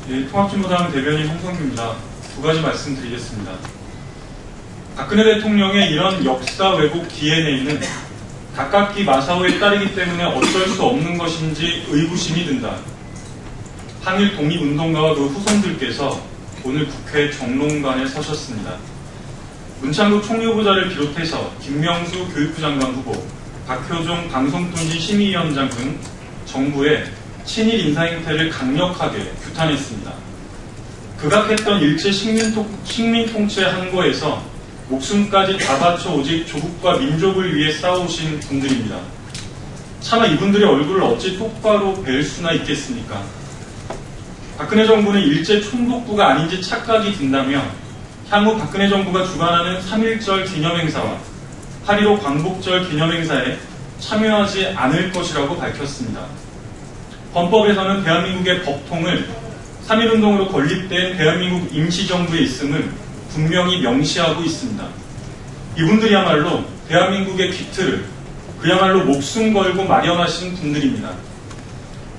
예, 통합진보당 대변인 홍성규입니다. 두 가지 말씀드리겠습니다. 박근혜 대통령의 이런 역사 왜곡 DNA는 가깝기 마사오에 따르기 때문에 어쩔 수 없는 것인지 의구심이 든다. 항일 독립운동가와 그 후손들께서 오늘 국회 정론관에 서셨습니다. 문창국 총리 후보자를 비롯해서 김명수 교육부 장관 후보, 박효종 방송통신 심의위원장 등 정부의 친일 인사 행태를 강력하게 규탄했습니다. 극악했던 일제 식민 통치 항거에서 목숨까지 다 바쳐 오직 조국과 민족을 위해 싸우신 분들입니다. 차마 이분들의 얼굴을 어찌 똑바로 뵐 수나 있겠습니까? 박근혜 정부는 일제 총독부가 아닌지 착각이 든다며 향후 박근혜 정부가 주관하는 3.1절 기념행사와 8.15 광복절 기념행사에 참여하지 않을 것이라고 밝혔습니다. 헌법에서는 대한민국의 법통을 3.1운동으로 건립된 대한민국 임시정부에 있음을 분명히 명시하고 있습니다. 이분들이야말로 대한민국의 기틀을 그야말로 목숨 걸고 마련하신 분들입니다.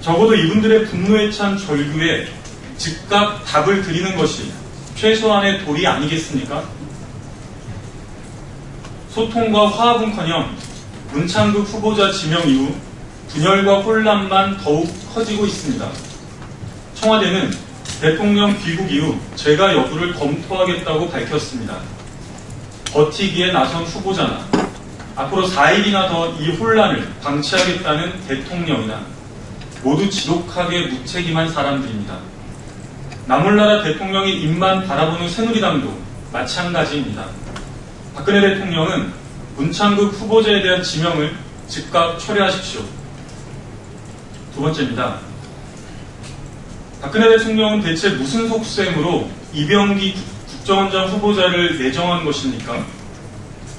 적어도 이분들의 분노에 찬 절규에 즉각 답을 드리는 것이 최소한의 도리 아니겠습니까? 소통과 화합은커녕 문창국 후보자 지명 이후 분열과 혼란만 더욱 커지고 있습니다. 청와대는 대통령 귀국 이후 재가 여부를 검토하겠다고 밝혔습니다. 버티기에 나선 후보자나 앞으로 4일이나 더 이 혼란을 방치하겠다는 대통령이나 모두 지독하게 무책임한 사람들입니다. 나몰라라 대통령의 입만 바라보는 새누리당도 마찬가지입니다. 박근혜 대통령은 문창국 후보자에 대한 지명을 즉각 철회하십시오. 두 번째입니다. 박근혜 대통령은 대체 무슨 속셈으로 이병기 국정원장 후보자를 내정한 것입니까?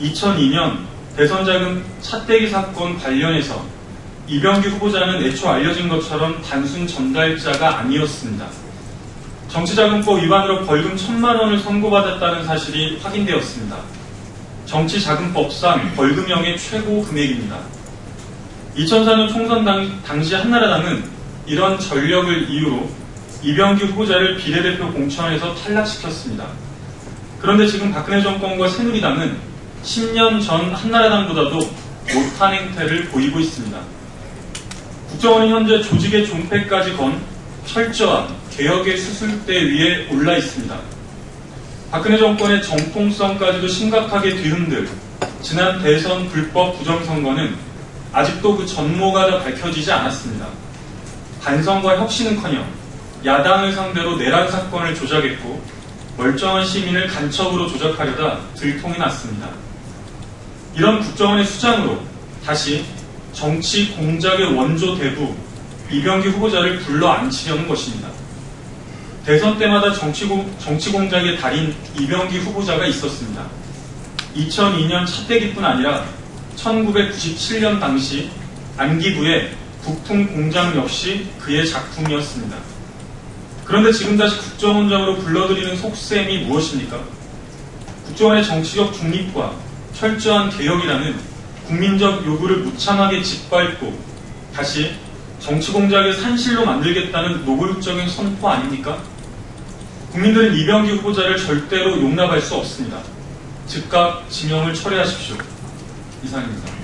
2002년 대선자금 차떼기 사건 관련해서 이병기 후보자는 애초 알려진 것처럼 단순 전달자가 아니었습니다. 정치자금법 위반으로 벌금 1,000만 원을 선고받았다는 사실이 확인되었습니다. 정치자금법상 벌금형의 최고 금액입니다. 2004년 총선 당시 한나라당은 이런 전력을 이유로 이병기 후보자를 비례대표 공천에서 탈락시켰습니다. 그런데 지금 박근혜 정권과 새누리당은 10년 전 한나라당보다도 못한 행태를 보이고 있습니다. 국정원은 현재 조직의 존폐까지 건 철저한 개혁의 수술대 위에 올라 있습니다. 박근혜 정권의 정통성까지도 심각하게 뒤흔들 지난 대선 불법 부정선거는 아직도 그 전모가 다 밝혀지지 않았습니다. 반성과 혁신은커녕 야당을 상대로 내란 사건을 조작했고 멀쩡한 시민을 간첩으로 조작하려다 들통이 났습니다. 이런 국정원의 수장으로 다시 정치 공작의 원조 대부 이병기 후보자를 불러 앉히려는 것입니다. 대선 때마다 정치 공작의 달인 이병기 후보자가 있었습니다. 2002년 차떼기뿐 아니라 1997년 당시 안기부의 국풍공장 역시 그의 작품이었습니다. 그런데 지금 다시 국정원장으로 불러들이는 속셈이 무엇입니까? 국정원의 정치적 중립과 철저한 개혁이라는 국민적 요구를 무참하게 짓밟고 다시 정치공작의 산실로 만들겠다는 노골적인 선포 아닙니까? 국민들은 이병기 후보자를 절대로 용납할 수 없습니다. 즉각 지명을 철회하십시오. 이상입니다.